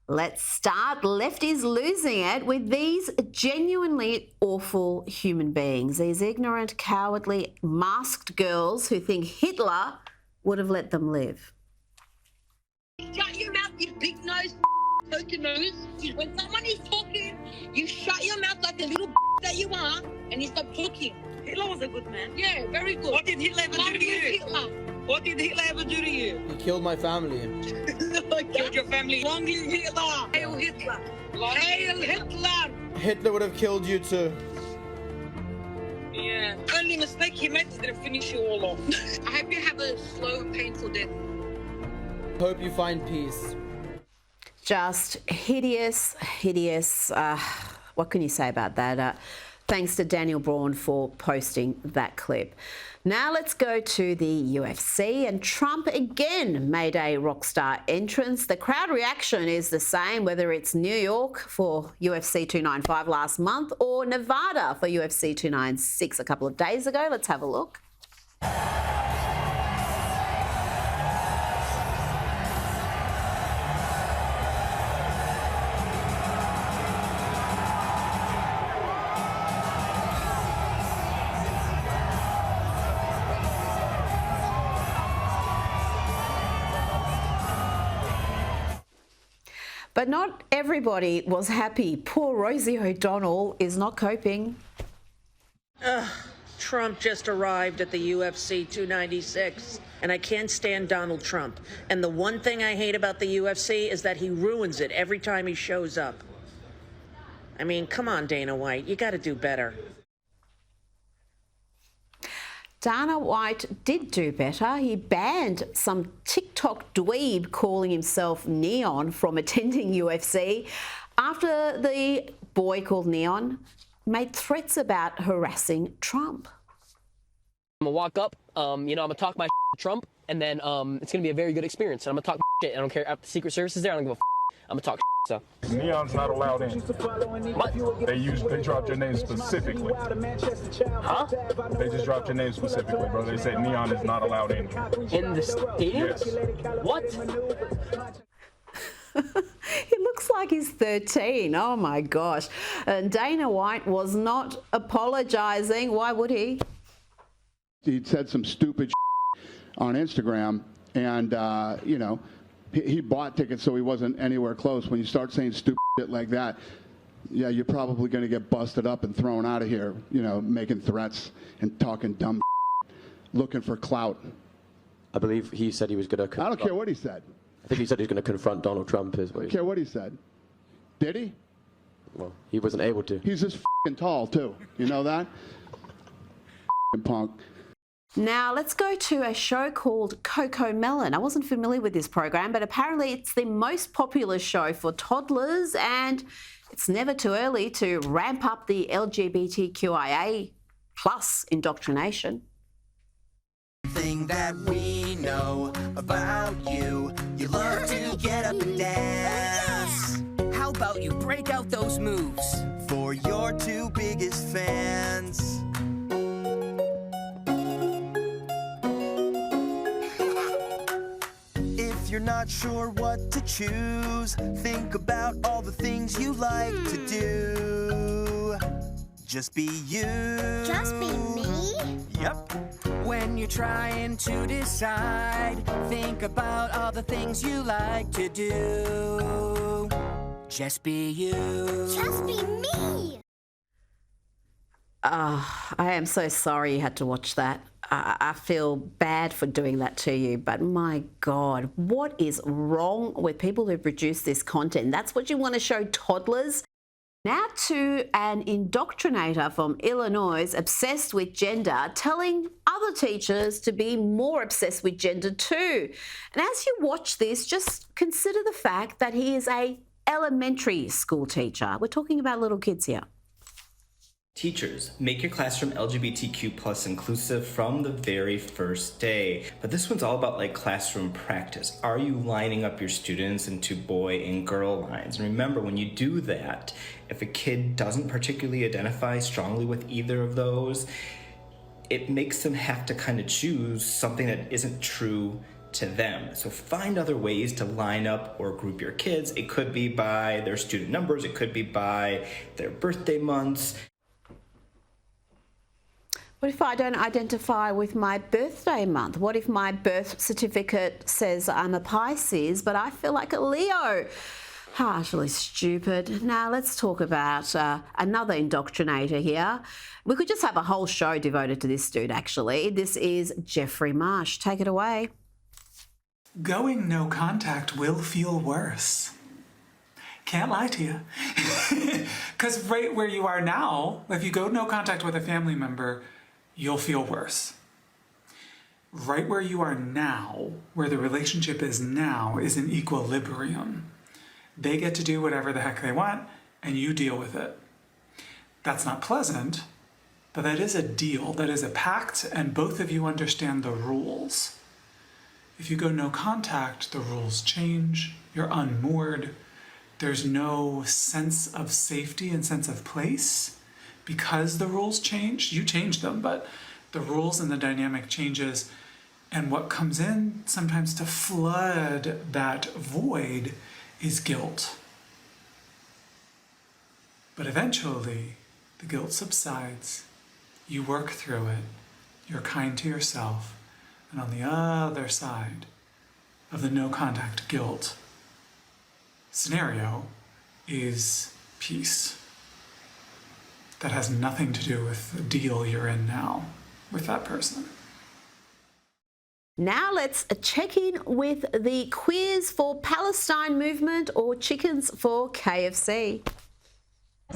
Let's start. Lefties losing it with these genuinely awful human beings, these ignorant, cowardly, masked girls who think Hitler would have let them live. Shut your mouth, you big nose, poker nose. When someone is talking, you shut your mouth like the little that you are, and you stop talking. Hitler was a good man. Yeah, very good. What did Hitler ever do to you? Hitler. What did Hitler ever do to you? He killed my family. Killed your family. Long live Hitler. Hail Hitler. Hail Hitler. Hitler would have killed you too. Yeah. Only mistake he made is to finish you all off. I hope you have a slow and painful death. Hope you find peace. Just hideous, hideous. What can you say about that? Thanks to Daniel Braun for posting that clip. Now let's go to the UFC, and Trump again made a rockstar entrance. The crowd reaction is the same, whether it's New York for UFC 295 last month or Nevada for UFC 296 a couple of days ago. Let's have a look. But not everybody was happy. Poor Rosie O'Donnell is not coping. Trump just arrived at the UFC 296, and I can't stand Donald Trump. And the one thing I hate about the UFC is that he ruins it every time he shows up. I mean, come on, Dana White, you got to do better. Dana White did do better. He banned some TikTok dweeb calling himself Neon from attending UFC after the boy called Neon made threats about harassing Trump. I'm gonna walk up, I'm gonna talk my to Trump, and then it's gonna be a very good experience. And I'm gonna talk shit. I don't care if the Secret Service is there. I don't give a I'm gonna talk so. Neon's not allowed in. What? They dropped your name specifically. Huh? They just dropped your name specifically, bro. They said Neon is not allowed in. In the stadium? Yes. What? He looks like he's 13. Oh my gosh. And Dana White was not apologising. Why would he? He said some stupid on Instagram, and, he bought tickets so he wasn't anywhere close. When you start saying stupid shit like that, yeah, you're probably going to get busted up and thrown out of here, making threats and talking dumb looking for clout. I believe he said he was going to... I don't care what he said. I think he said he was going to confront Donald Trump. I don't care what he said. Did he? Well, he wasn't able to. He's this f***ing tall, too. You know that? Punk. Now, let's go to a show called Coco Melon. I wasn't familiar with this program, but apparently it's the most popular show for toddlers, and it's never too early to ramp up the LGBTQIA plus indoctrination. Thing that we know about you, you love to get up and dance. How about you break out those moves? For your two biggest fans. If you're not sure what to choose, think about all the things you like to do. Just be you. Just be me? Yep. When you're trying to decide, think about all the things you like to do. Just be you. Just be me. I am so sorry you had to watch that. I feel bad for doing that to you, but my God, what is wrong with people who produce this content? That's what you want to show toddlers? Now to an indoctrinator from Illinois obsessed with gender, telling other teachers to be more obsessed with gender too. And as you watch this, just consider the fact that he is an elementary school teacher. We're talking about little kids here. Teachers, make your classroom LGBTQ plus inclusive from the very first day. But this one's all about classroom practice. Are you lining up your students into boy and girl lines? And remember, when you do that, if a kid doesn't particularly identify strongly with either of those, it makes them have to kind of choose something that isn't true to them. So find other ways to line up or group your kids. It could be by their student numbers, it could be by their birthday months. What if I don't identify with my birthday month? What if my birth certificate says I'm a Pisces, but I feel like a Leo? Partially stupid. Now let's talk about another indoctrinator here. We could just have a whole show devoted to this dude, actually. This is Jeffrey Marsh. Take it away. Going no contact will feel worse. Can't lie to you. Because right where you are now, if you go no contact with a family member, you'll feel worse. Right where you are now, where the relationship is now, is in equilibrium. They get to do whatever the heck they want, and you deal with it. That's not pleasant, but that is a deal, that is a pact, and both of you understand the rules. If you go no contact, the rules change, you're unmoored, there's no sense of safety and sense of place because the rules change. You change them, but the rules and the dynamic changes, and what comes in sometimes to flood that void is guilt. But eventually, the guilt subsides, you work through it, you're kind to yourself, and on the other side of the no contact guilt scenario is peace. That has nothing to do with the deal you're in now with that person. Now let's check in with the Queers for Palestine movement, or Chickens for KFC.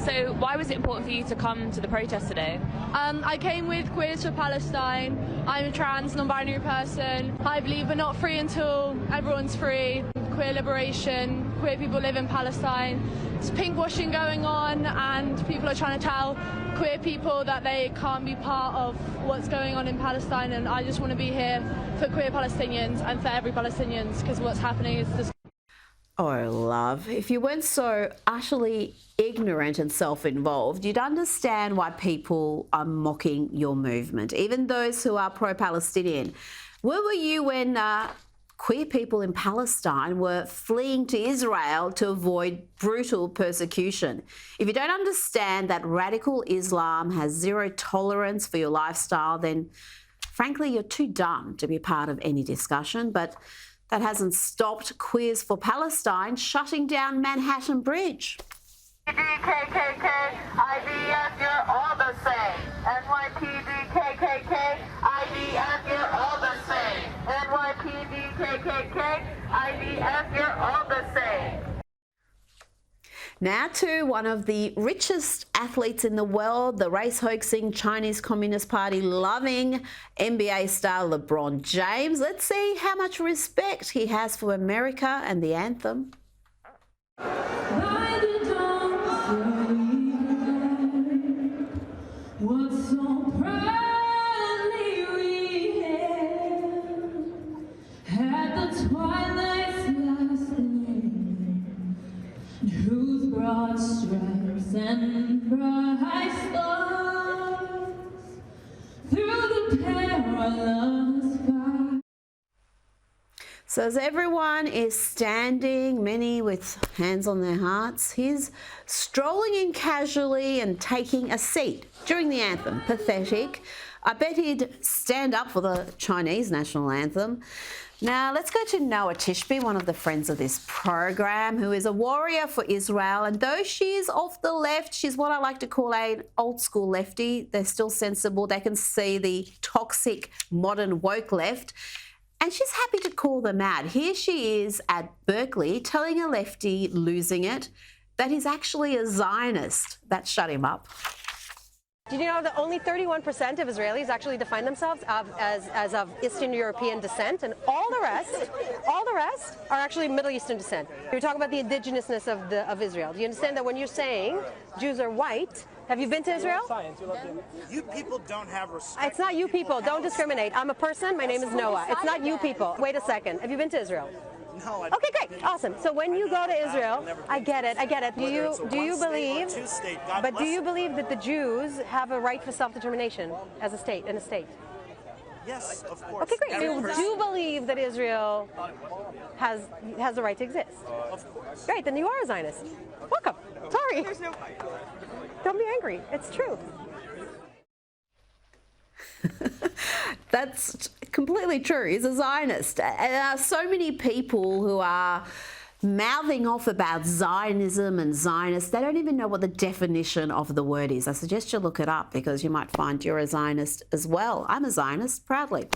So why was it important for you to come to the protest today? I came with Queers for Palestine. I'm a trans, non-binary person. I believe we're not free until everyone's free. Queer liberation, queer people live in Palestine. There's pinkwashing going on, and people are trying to tell queer people that they can't be part of what's going on in Palestine, and I just want to be here for queer Palestinians and for every Palestinian, because what's happening is this. Oh, love, if you weren't so utterly ignorant and self-involved, you'd understand why people are mocking your movement, even those who are pro-Palestinian. Where were you when queer people in Palestine were fleeing to Israel to avoid brutal persecution? If you don't understand that radical Islam has zero tolerance for your lifestyle, then frankly, you're too dumb to be part of any discussion. But that hasn't stopped Queers for Palestine shutting down Manhattan Bridge. KKK, IDF, you're all the same. NYPD, KKK, IDF, you're all the same. NYPD, KKK, IDF, you're all the same. Now to one of the richest athletes in the world, the race-hoaxing Chinese Communist Party loving NBA star LeBron James. Let's see how much respect he has for America and the anthem. Broad stripes and bright stars through the perilous sky. So as everyone is standing, many with hands on their hearts, he's strolling in casually and taking a seat during the anthem. Pathetic. I bet he'd stand up for the Chinese national anthem. Now, let's go to Noah Tishby, one of the friends of this program, who is a warrior for Israel. And though she is off the left, she's what I like to call an old school lefty. They're still sensible. They can see the toxic, modern, woke left. And she's happy to call them out. Here she is at Berkeley telling a lefty losing it that he's actually a Zionist. That shut him up. Did you know that only 31% of Israelis actually define themselves as of Eastern European descent, and all the rest are actually Middle Eastern descent? You're talking about the indigenousness of Israel. Do you understand that when you're saying Jews are white, have you been to Israel? You people don't have respect. It's not you people. Don't discriminate. I'm a person. My name is Noah. It's not you people. Wait a second. Have you been to Israel? No, okay, great, awesome. So when you go to Israel, I get it. Do you believe? Do you believe that the Jews have a right for self-determination as a state, in a state? Yes, of course. Okay, great. Every You person- do believe that Israel has the right to exist. Of course. Great, then you are a Zionist. Welcome. Sorry. Don't be angry. It's true. That's completely true. He's a Zionist. And there are so many people who are mouthing off about Zionism and Zionists. They don't even know what the definition of the word is. I suggest you look it up because you might find you're a Zionist as well. I'm a Zionist, proudly.